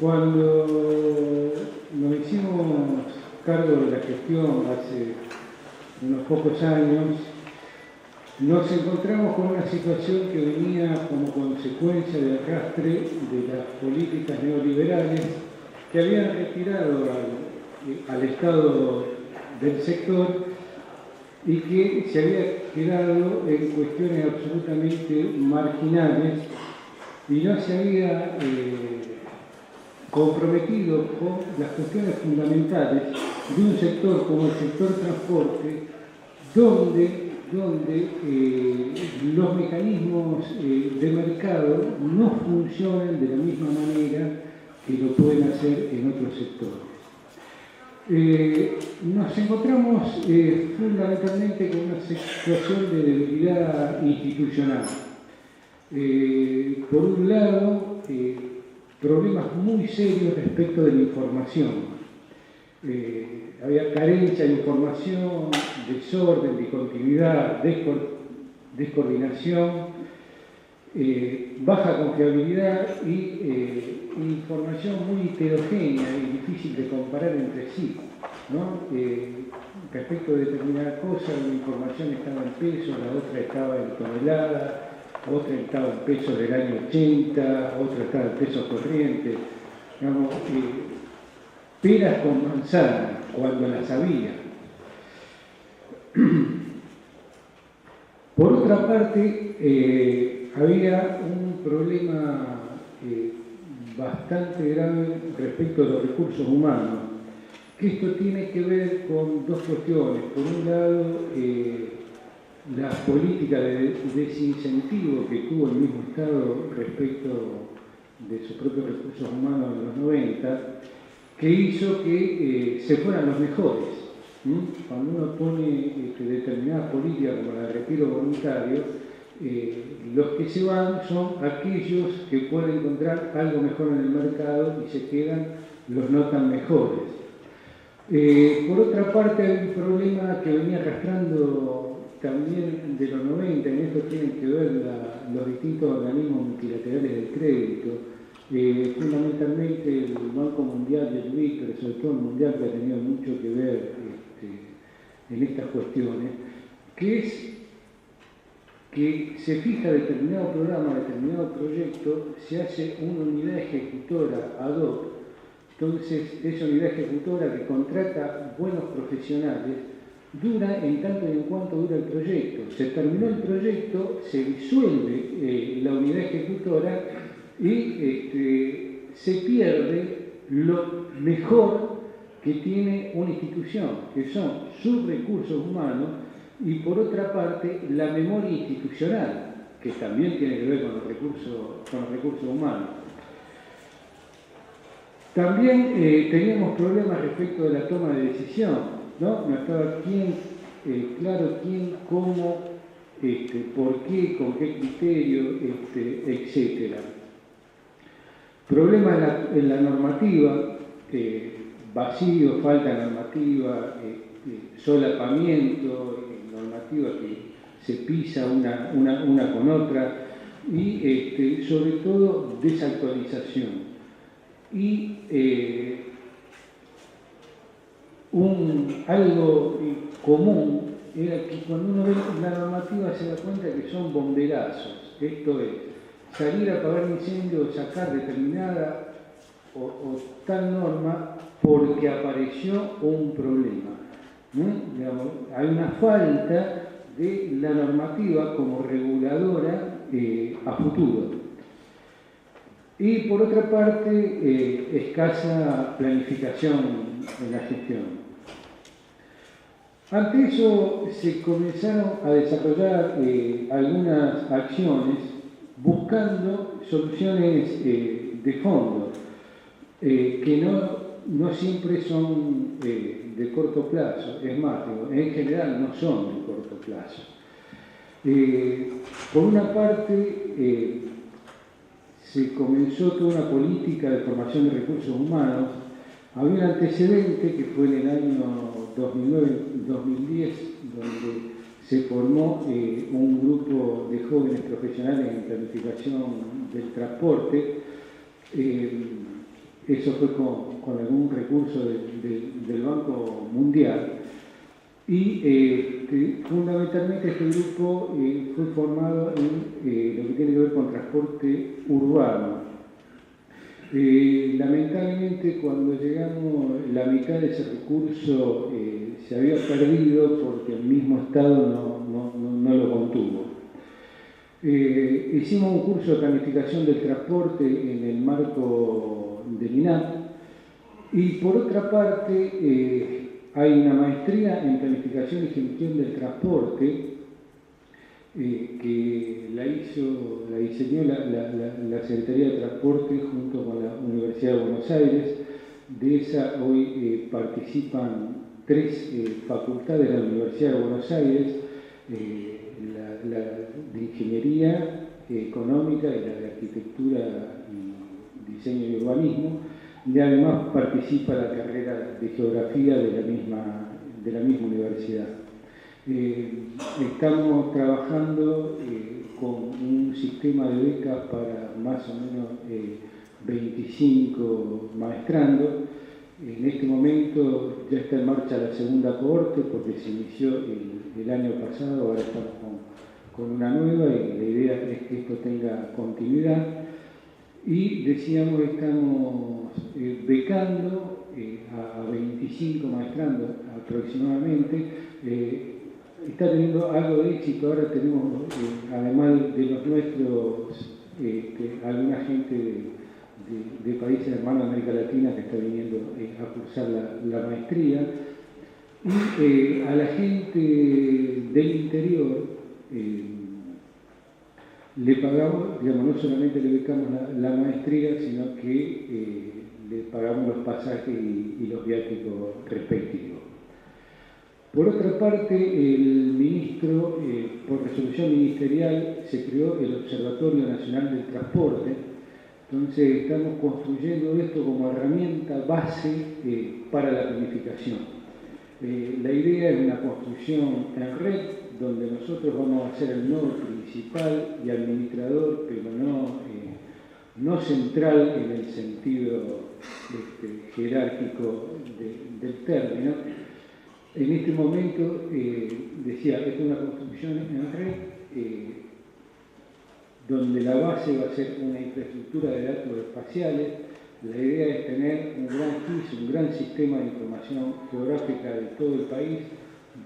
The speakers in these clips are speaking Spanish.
Cuando nos hicimos cargo de la gestión hace unos pocos años, nos encontramos con una situación que venía como consecuencia del arrastre de las políticas neoliberales que habían retirado al Estado del sector y que se había quedado en cuestiones absolutamente marginales y no se había comprometido con las cuestiones fundamentales de un sector como el sector transporte, donde los mecanismos de mercado no funcionan de la misma manera que lo pueden hacer en otros sectores. Nos encontramos fundamentalmente con una situación de debilidad institucional. Por un lado, problemas muy serios respecto de la información. Había carencia de información, desorden, discontinuidad, descoordinación, baja confiabilidad y información muy heterogénea y difícil de comparar entre sí, ¿no? Respecto de determinada cosa, una información estaba en pesos, la otra estaba en toneladas, otra estaba en pesos del año 80, otra estaba en pesos corrientes, digamos, peras con manzanas, cuando las había. Por otra parte, había un problema bastante grave respecto a los recursos humanos, que esto tiene que ver con dos cuestiones. Por un lado, la política de desincentivo que tuvo el mismo Estado respecto de sus propios recursos humanos en los 90, que hizo que se fueran los mejores. Cuando uno pone determinadas políticas como la de retiro voluntario, los que se van son aquellos que pueden encontrar algo mejor en el mercado y se quedan los no tan mejores. Por otra parte, hay un problema que venía arrastrando también de los 90, en esto tienen que ver los distintos organismos multilaterales del crédito, fundamentalmente el Banco Mundial y el BID, pero sobre todo el Mundial, que ha tenido mucho que ver en estas cuestiones, que es que se fija determinado programa, determinado proyecto, se hace una unidad ejecutora ad hoc. Entonces, esa unidad ejecutora que contrata buenos profesionales dura en tanto y en cuanto dura el proyecto. Se terminó el proyecto, se disuelve la unidad ejecutora y se pierde lo mejor que tiene una institución, que son sus recursos humanos y, por otra parte, la memoria institucional, que también tiene que ver con los recursos humanos. También teníamos problemas respecto de la toma de decisión, ¿no? No estaba claro quién, cómo, por qué, con qué criterio, etc. Problemas en la normativa, vacío, falta de normativa, solapamiento, normativa que se pisa una con otra y sobre todo desactualización. Y algo común era que cuando uno ve la normativa se da cuenta que son bomberazos, esto es, salir a apagar incendios, sacar determinada o tal norma porque apareció un problema. Digamos, hay una falta de la normativa como reguladora a futuro. Y por otra parte, escasa planificación en la gestión. Ante eso se comenzaron a desarrollar algunas acciones buscando soluciones de fondo, que no siempre son de corto plazo, es más, en general no son de corto plazo. Por una parte, se comenzó toda una política de formación de recursos humanos. Había un antecedente que fue en el año 2009-2010, donde se formó un grupo de jóvenes profesionales en planificación del transporte, Eso fue con algún recurso del Banco Mundial. Y fundamentalmente este grupo fue formado en lo que tiene que ver con transporte urbano. Lamentablemente, cuando llegamos, la mitad de ese recurso se había perdido porque el mismo Estado no lo contuvo. Hicimos un curso de planificación del transporte en el marco del INAP, y por otra parte hay una maestría en planificación y gestión del transporte que la diseñó la Secretaría de Transporte junto con la Universidad de Buenos Aires. De esa hoy participan 3 facultades de la Universidad de Buenos Aires, la de Ingeniería Económica y la de Arquitectura y Diseño y Urbanismo, y además participa la carrera de Geografía de la misma universidad. Estamos trabajando con un sistema de becas para más o menos 25 maestrandos. En este momento ya está en marcha la segunda cohorte porque se inició el año pasado, ahora estamos con una nueva y la idea es que esto tenga continuidad. Y decíamos que estamos becando a 25 maestrandos aproximadamente. Está teniendo algo de éxito. Ahora tenemos, además de los nuestros, alguna gente de países hermanos de América Latina que está viniendo a cursar la maestría. Y a la gente del interior le pagamos, digamos, no solamente le becamos la maestría, sino que le pagamos los pasajes y los viáticos respectivos. Por otra parte, el ministro, por resolución ministerial, se creó el Observatorio Nacional del Transporte. Entonces, estamos construyendo esto como herramienta base para la planificación. La idea es una construcción en red, donde nosotros vamos a ser el nodo principal y administrador, pero no central en el sentido jerárquico del término. En este momento, decía, es una construcción en red donde la base va a ser una infraestructura de datos espaciales. La idea es tener un gran sistema de información geográfica de todo el país,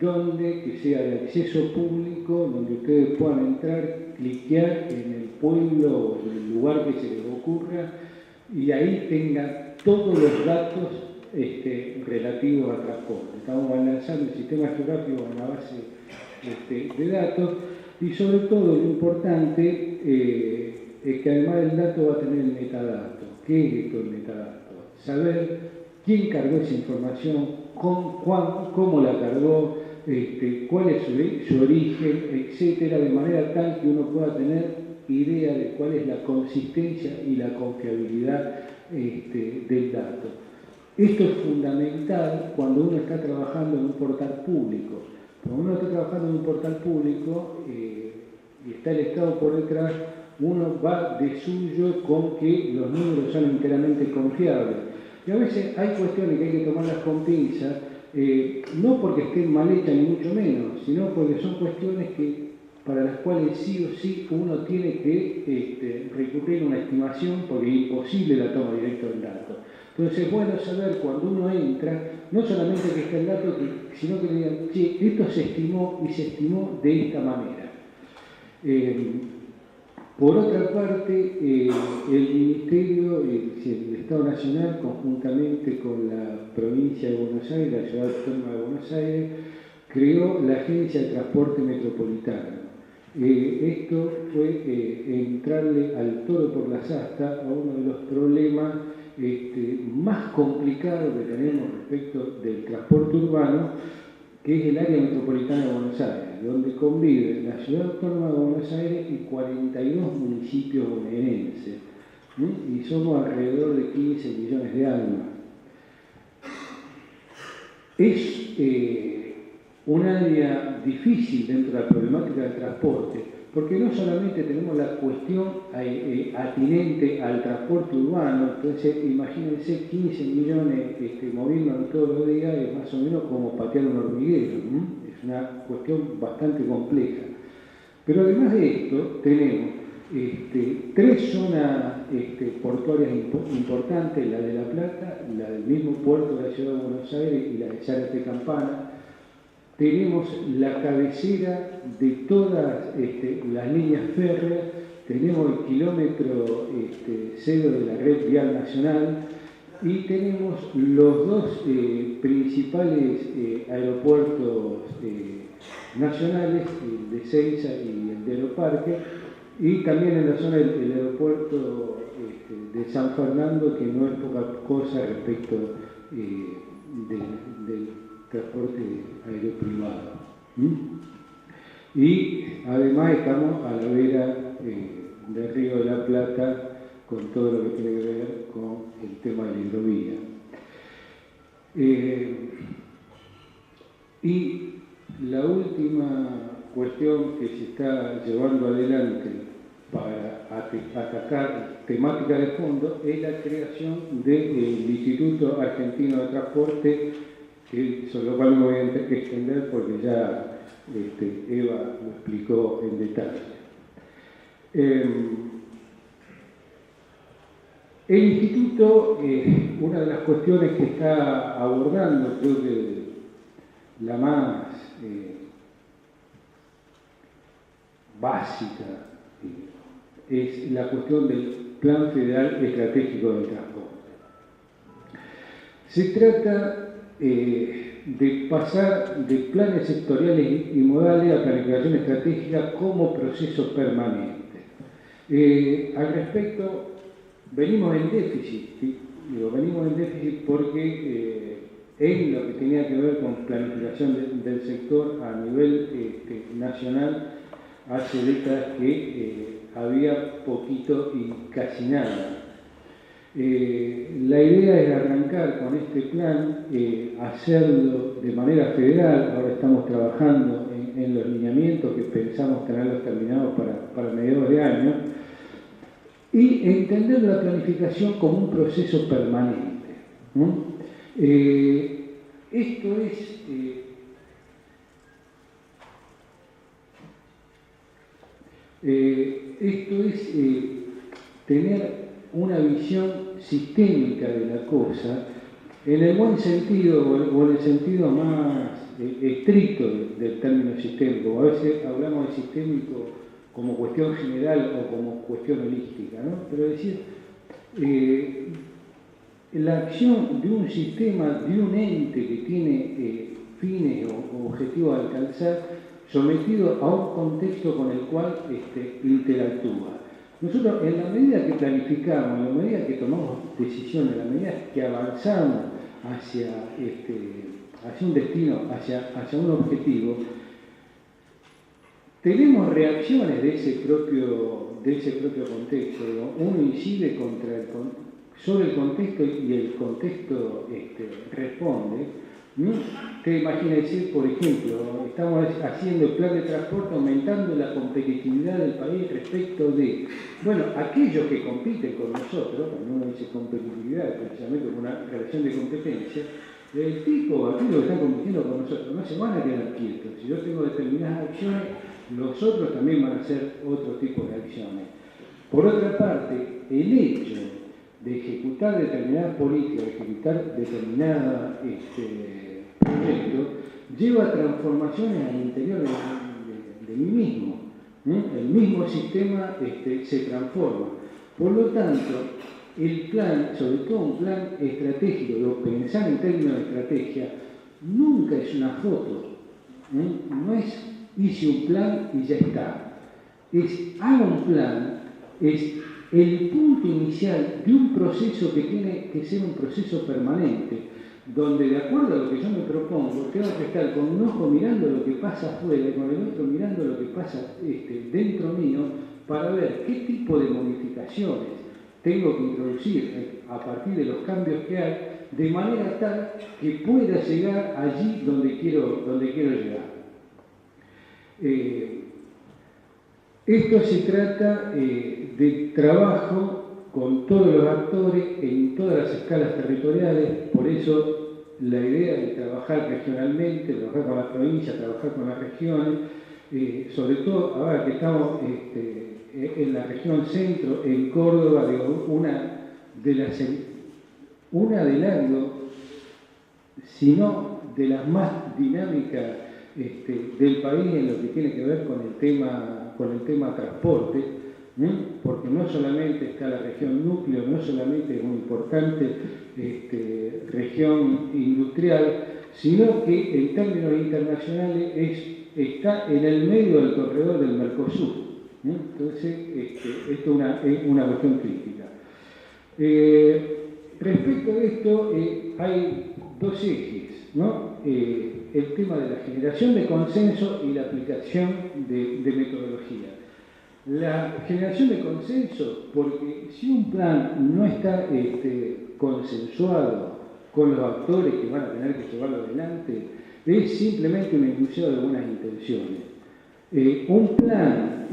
que sea de acceso público, donde ustedes puedan entrar, cliquear en el pueblo o en el lugar que se les ocurra, y ahí tengan todos los datos relativos al transporte. Estamos lanzando el sistema geográfico en la base de datos, y sobre todo lo importante es que además del dato va a tener el metadato. ¿Qué es esto del metadato? Saber quién cargó esa información, cómo la cargó, cuál es su origen, etcétera, de manera tal que uno pueda tener idea de cuál es la consistencia y la confiabilidad del dato. Esto es fundamental cuando uno está trabajando en un portal público. Cuando uno está trabajando en un portal público y está el Estado por detrás, uno va de suyo con que los números son enteramente confiables. Y a veces hay cuestiones que hay que tomarlas con pinzas, no porque estén mal hechas ni mucho menos, sino porque son cuestiones para las cuales sí o sí uno tiene que recurrir a una estimación porque es imposible la toma directa del dato. Entonces es bueno saber cuando uno entra, no solamente que está el dato, sino que le digan, sí, esto se estimó y se estimó de esta manera. Por otra parte, el Ministerio, el Estado Nacional, conjuntamente con la provincia de Buenos Aires, la Ciudad Autónoma de Buenos Aires, creó la Agencia de Transporte Metropolitano. Esto fue entrarle al toro por las astas a uno de los problemas más complicados que tenemos respecto del transporte urbano, que es el área metropolitana de Buenos Aires, donde conviven la Ciudad Autónoma de Buenos Aires y 42 municipios bonaerenses, y somos alrededor de 15 millones de almas. Es un área difícil dentro de la problemática del transporte, porque no solamente tenemos la cuestión atinente al transporte urbano, entonces imagínense 15 millones moviéndonos todos los días, es más o menos como patear un hormiguero, ¿no? Es una cuestión bastante compleja. Pero además de esto, tenemos tres zonas portuarias importantes, la de La Plata, la del mismo puerto de la Ciudad de Buenos Aires y la de Zárate Campana. Tenemos la cabecera de todas las líneas férreas, tenemos el kilómetro cero de la red vial nacional y tenemos los dos principales aeropuertos nacionales, el de Ezeiza y el de Aeroparque, y también en la zona del aeropuerto de San Fernando, que no es poca cosa respecto del transporte aéreo privado. Y además estamos a la vera del Río de la Plata con todo lo que tiene que ver con el tema de la hidrovía. Y la última cuestión que se está llevando adelante para atacar temática de fondo es la creación del Instituto Argentino de Transporte, sobre lo cual no me voy a extender porque ya Eva lo explicó en detalle. El Instituto, una de las cuestiones que está abordando, creo que la más básica, es la cuestión del Plan Federal Estratégico del Transporte. Se trata de pasar de planes sectoriales y modales a planificación estratégica como proceso permanente. Al respecto, venimos en déficit, ¿sí? Venimos en déficit porque en lo que tenía que ver con planificación del sector a nivel nacional, hace décadas que había poquito y casi nada. La idea es arrancar con este plan, hacerlo de manera federal. Ahora estamos trabajando en los lineamientos que pensamos tenerlos terminados para mediados de año, y entender la planificación como un proceso permanente, ¿no? Esto es tener una visión sistémica de la cosa, en el buen sentido o en el sentido más estricto del término sistémico. A veces hablamos de sistémico como cuestión general o como cuestión holística, ¿no? Pero es decir, la acción de un sistema, de un ente que tiene fines o objetivos a alcanzar, sometido a un contexto con el cual interactúa. Nosotros, en la medida que planificamos, en la medida que tomamos decisiones, en la medida que avanzamos hacia un destino, hacia un objetivo, tenemos reacciones de ese propio contexto. Uno incide sobre el contexto y el contexto responde. Te imaginas decir, por ejemplo, estamos haciendo el plan de transporte aumentando la competitividad del país respecto de, bueno, aquellos que compiten con nosotros, cuando uno dice competitividad, precisamente como una relación de competencia, el tipo, aquellos que están compitiendo con nosotros, no se van a quedar quietos. Si yo tengo determinadas acciones, los otros también van a hacer otro tipo de acciones. Por otra parte, el hecho de ejecutar determinadas políticas, de ejecutar determinados proyectos, lleva a transformaciones al interior de mí mismo. El mismo sistema se transforma. Por lo tanto, el plan, sobre todo un plan estratégico, pensar en términos de estrategia, nunca es una foto. No es hice un plan y ya está. Es haga un plan, es el punto inicial de un proceso que tiene que ser un proceso permanente, donde de acuerdo a lo que yo me propongo, tengo que estar con un ojo mirando lo que pasa afuera y con el otro mirando lo que pasa dentro mío, para ver qué tipo de modificaciones tengo que introducir a partir de los cambios que hay, de manera tal que pueda llegar allí donde quiero llegar. Esto se trata de trabajo con todos los actores en todas las escalas territoriales, por eso la idea de trabajar regionalmente, trabajar con las provincias, trabajar con las regiones, sobre todo ahora que estamos en la región centro, en Córdoba, digo, una de las, si no de las más dinámicas del país en lo que tiene que ver con el tema transporte, porque no solamente está la región núcleo, no solamente es una importante región industrial, sino que en términos internacionales está en el medio del corredor del Mercosur. Entonces, esto es una cuestión crítica. Respecto a esto, hay dos ejes, ¿no? El tema de la generación de consenso y la aplicación de metodología. La generación de consenso, porque si un plan no está consensuado con los actores que van a tener que llevarlo adelante, es simplemente un enunciado de buenas intenciones. Un plan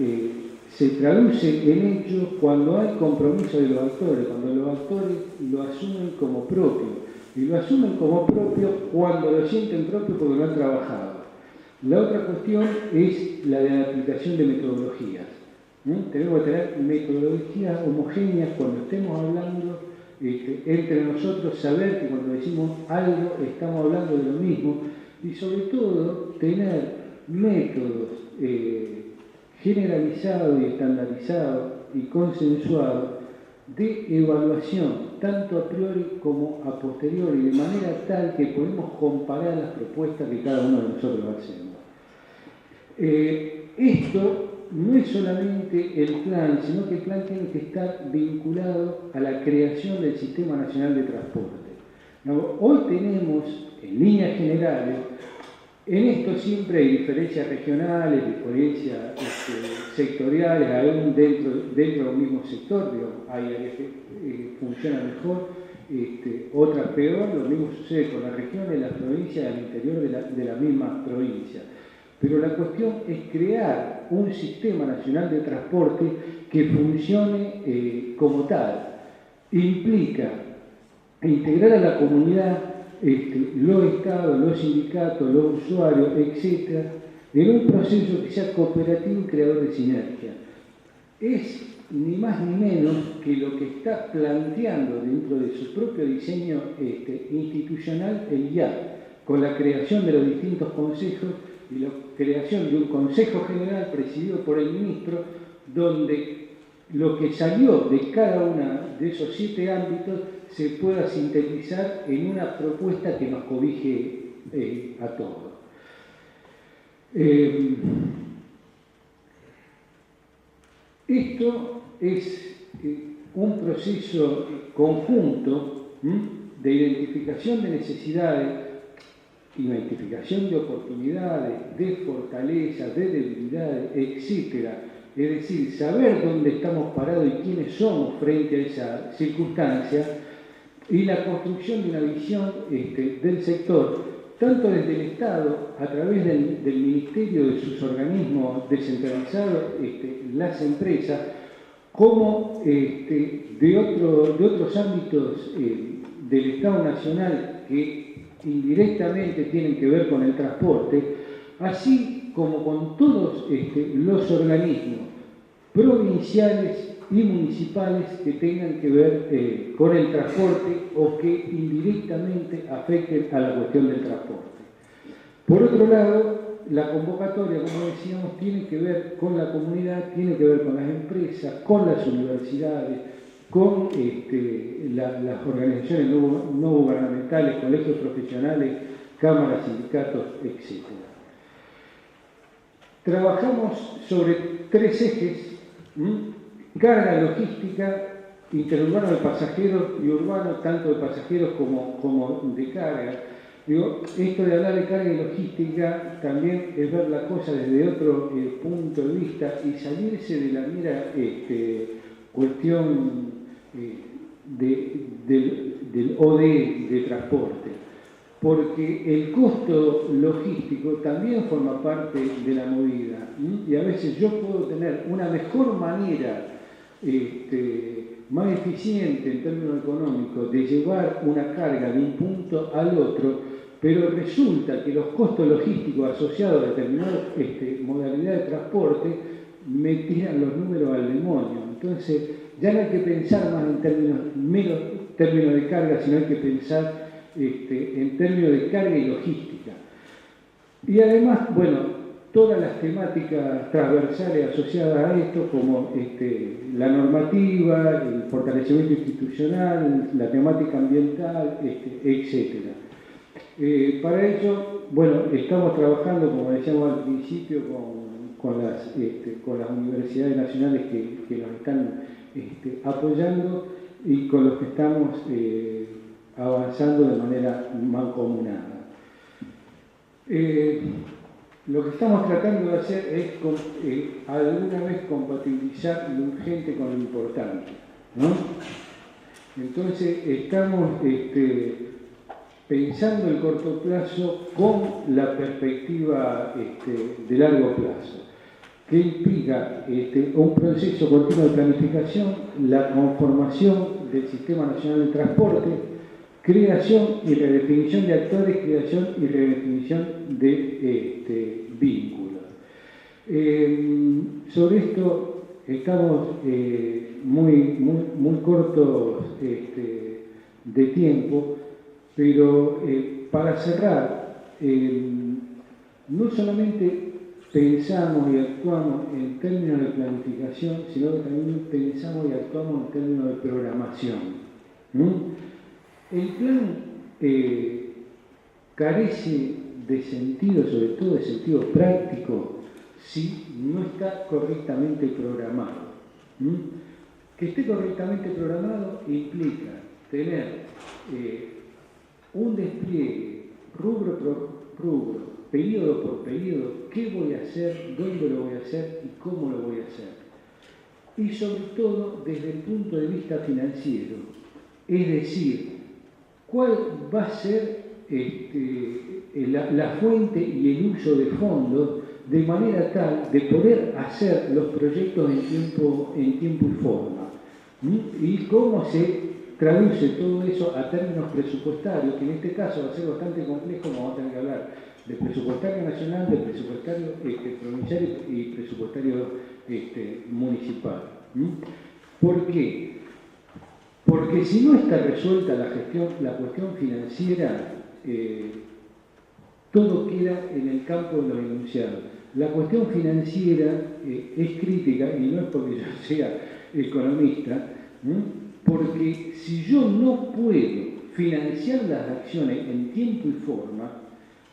se traduce en hechos cuando hay compromiso de los actores, cuando los actores lo asumen como propio. Y lo asumen como propio cuando lo sienten propio porque lo han trabajado. La otra cuestión es la de la aplicación de metodologías. Tenemos que tener metodologías homogéneas cuando estemos hablando entre nosotros, saber que cuando decimos algo estamos hablando de lo mismo y sobre todo tener métodos generalizados y estandarizados y consensuados de evaluación, tanto a priori como a posteriori, de manera tal que podemos comparar las propuestas que cada uno de nosotros hacemos. Esto no es solamente el plan, sino que el plan tiene que estar vinculado a la creación del Sistema Nacional de Transporte. Hoy tenemos, en líneas generales, en esto siempre hay diferencias regionales, diferencias sectoriales, aún dentro del mismo sector, digamos, hay áreas que funcionan mejor, otras peor, lo mismo sucede con las regiones, las provincias, al interior de la misma provincia. Pero la cuestión es crear un sistema nacional de transporte que funcione como tal. Implica integrar a la comunidad, los estados, los sindicatos, los usuarios, etc., en un proceso que sea cooperativo y creador de sinergia. Es ni más ni menos que lo que está planteando dentro de su propio diseño institucional el IAP, con la creación de los distintos consejos y la creación de un consejo general presidido por el ministro, donde lo que salió de cada uno de esos 7 ámbitos se pueda sintetizar en una propuesta que nos cobije a todos. Esto es un proceso conjunto de identificación de necesidades, identificación de oportunidades, de fortalezas, de debilidades, etc. Es decir, saber dónde estamos parados y quiénes somos frente a esa circunstancia y la construcción de una visión del sector, tanto desde el Estado, a través del Ministerio, de sus organismos descentralizados, las empresas, como de otros ámbitos del Estado Nacional que indirectamente tienen que ver con el transporte, así como con todos los organismos provinciales y municipales que tengan que ver con el transporte o que indirectamente afecten a la cuestión del transporte. Por otro lado, la convocatoria, como decíamos, tiene que ver con la comunidad, tiene que ver con las empresas, con las universidades, con las organizaciones no gubernamentales, colegios profesionales, cámaras, sindicatos, etc. Trabajamos sobre 3 ejes: carga logística, interurbano de pasajeros y urbano, tanto de pasajeros como de carga. Digo, esto de hablar de carga y logística también es ver la cosa desde otro punto de vista y salirse de la mera cuestión del OD de transporte. porque el costo logístico también forma parte de la movida. Y a veces yo puedo tener una mejor manera, más eficiente en términos económicos, de llevar una carga de un punto al otro, pero resulta que los costos logísticos asociados a determinadas modalidades de transporte me tiran los números al demonio. Entonces, ya no hay que pensar más en menos términos de carga, sino hay que pensar en términos de carga y logística. Y además, bueno, todas las temáticas transversales asociadas a esto, como la normativa, el fortalecimiento institucional, la temática ambiental, etcétera. Para ello, bueno, estamos trabajando, como decíamos al principio, con las universidades nacionales que nos están apoyando y con los que estamos avanzando de manera mancomunada. Lo que estamos tratando de hacer es alguna vez compatibilizar lo urgente con lo importante, ¿no? Entonces estamos pensando el corto plazo con la perspectiva de largo plazo, que implica un proceso continuo de planificación, la conformación del Sistema Nacional de Transporte, creación y redefinición de actores, creación y redefinición de vínculos. Sobre esto estamos muy cortos de tiempo, pero para cerrar, no solamente pensamos y actuamos en términos de planificación, sino que también pensamos y actuamos en términos de programación. El plan carece de sentido, sobre todo de sentido práctico, si no está correctamente programado. Que esté correctamente programado implica tener un despliegue rubro por rubro, periodo por periodo, qué voy a hacer, dónde lo voy a hacer y cómo lo voy a hacer. Y sobre todo desde el punto de vista financiero, es decir, cuál va a ser la fuente y el uso de fondos de manera tal de poder hacer los proyectos en tiempo y forma. Y cómo se traduce todo eso a términos presupuestarios, que en este caso va a ser bastante complejo, vamos a tener que hablar de presupuestario nacional, de presupuestario provincial y presupuestario municipal. ¿Por qué? Porque si no está resuelta la cuestión financiera, todo queda en el campo de los enunciados. La cuestión financiera es crítica, y no es porque yo sea economista, porque si yo no puedo financiar las acciones en tiempo y forma,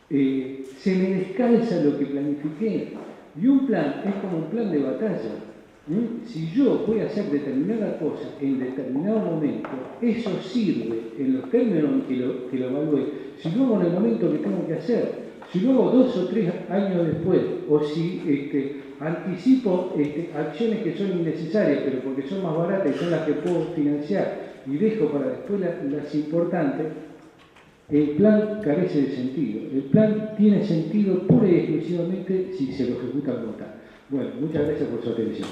se me descalza lo que planifiqué. Y un plan es como un plan de batalla. Si yo voy a hacer determinada cosa en determinado momento, eso sirve en los términos en que lo evalúe. Si lo hago en el momento que tengo que hacer, si lo hago 2 o 3 años después, o si anticipo acciones que son innecesarias, pero porque son más baratas y son las que puedo financiar, y dejo para después las importantes, el plan carece de sentido. El plan tiene sentido pura y exclusivamente si se lo ejecuta como tal. Bueno, muchas gracias por su atención.